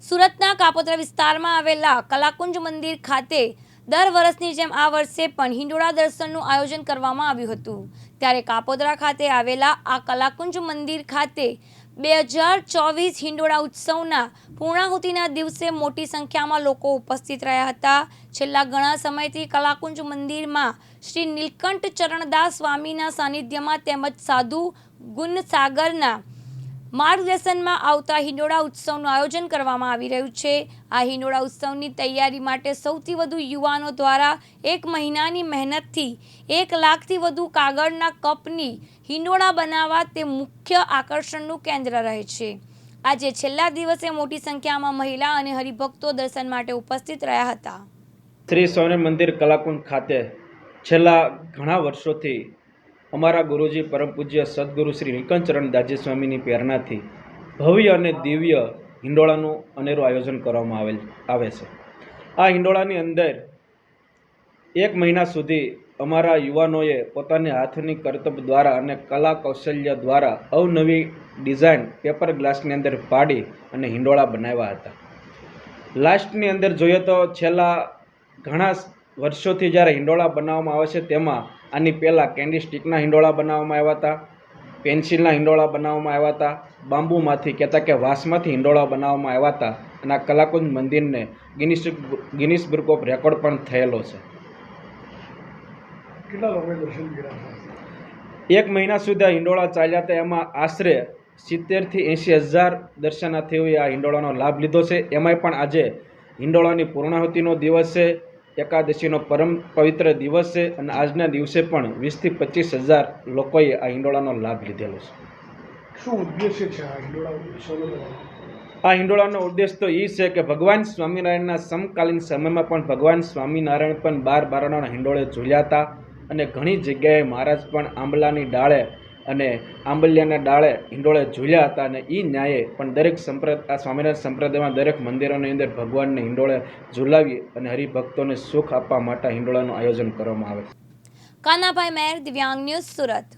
સુરતના કાપોદ્રા વિસ્તારમાં આવેલા કલાકુંજ મંદિર ખાતે દર વર્ષની જેમ આ વર્ષે પણ હિંડોળા દર્શનનું આયોજન કરવામાં આવ્યું હતું। ત્યારે કાપોદ્રા ખાતે આવેલા આ કલાકુંજ મંદિર ખાતે 2024 હિંડોળા ઉત્સવના પૂર્ણાહુતિના દિવસે મોટી સંખ્યામાં લોકો ઉપસ્થિત રહ્યા હતા। છેલ્લા ઘણા સમયથી કલાકુંજ મંદિરમાં શ્રી નીલકંઠ ચરણદાસ સ્વામીના સાનિધ્યમાં તેમજ સાધુ ગુણસાગરના માર્ગદર્શનમાં આવતા હિંડોળા ઉત્સવનું આયોજન કરવામાં આવી રહ્યું છે। આ હિંડોળા ઉત્સવની તૈયારી માટે સૌથી વધુ યુવાનો દ્વારા 1 મહિનાની મહેનતથી 1 લાખથી વધુ કાગળના કપની હિંડોળા બનાવવા તે મુખ્ય આકર્ષણનું કેન્દ્ર રહે છે। આજે છેલ્લા દિવસે મોટી સંખ્યામાં મહિલા અને હરિભક્તો દર્શન માટે ઉપસ્થિત રહ્યા હતા। શ્રી સ્વામિનારાયણ મંદિર કલાકુંજ ખાતે છેલ્લા ઘણા વર્ષોથી અમારા ગુરુજી પરમ પૂજ્ય સદગુરુ શ્રી નીલકંઠ ચરણદાસજી સ્વામીની પ્રેરણાથી ભવ્ય અને દિવ્ય હિંડોળાનું અનેરું આયોજન કરવામાં આવે છે। આ હિંડોળાની અંદર 1 મહિના સુધી અમારા યુવાનોએ પોતાની હાથની કરતબ દ્વારા અને કલા કૌશલ્ય દ્વારા અવનવી ડિઝાઇન પેપર ગ્લાસની અંદર પાડી અને હિંડોળા બનાવ્યા હતા। લાસ્ટની અંદર જોઈએ તો છેલ્લા ઘણા વર્ષોથી જ્યારે હિંડોળા બનાવવામાં આવે છે તેમાં આની પહેલાં કેન્ડી સ્ટિકના હિંડોળા બનાવવામાં આવ્યા હતા, પેન્સિલના હિંડોળા બનાવવામાં આવ્યા હતા, બાંબુમાંથી કહેતા કે વાંસમાંથી હિંડોળા બનાવવામાં આવ્યા હતા અને આ કલાકુંજ મંદિરને ગિનિસ બુક ઓફ રેકોર્ડ પણ થયેલો છે। કેટલા લોકોએ દર્શન કર્યા? 1 મહિના સુધી આ હિંડોળા ચાલ્યા હતા, એમાં આશરે 70,000 થી 80,000 દર્શનાર્થીઓએ આ હિંડોળાનો લાભ લીધો છે। એમાંય પણ આજે હિંડોળાની પૂર્ણાહુતિનો દિવસ છે, એકાદશીનો પરમ પવિત્ર દિવસ છે અને આજના દિવસે પણ 20,000 થી 25,000 લોકોએ આ હિંડોળાનો લાભ લીધેલો છે। શું ઉદ્દેશ્ય છે આ હિંડોળા ઉત્સવનો? આ હિંડોળાનો ઉદ્દેશ તો એ છે કે ભગવાન સ્વામિનારાયણના સમકાલીન સમયમાં પણ ભગવાન સ્વામિનારાયણ પણ 12 બારણાના હિંડોળે ઝૂલ્યા હતા અને ઘણી જગ્યાએ મહારાજ પણ આંબલાની ડાળે અને આંબલિયાના ડાળે હિંડોળે ઝૂલ્યા હતા અને એ ન્યાયે પણ દરેક આ સ્વામિનારાયણ સંપ્રદાયમાં દરેક મંદિરોની અંદર ભગવાનને હિંડોળે ઝૂલાવી અને હરિભક્તોને સુખ આપવા માટે હિંડોળાનું આયોજન કરવામાં આવે છે। કાનાભાઈ મેર, દિવ્યાંગ ન્યૂઝ, સુરત।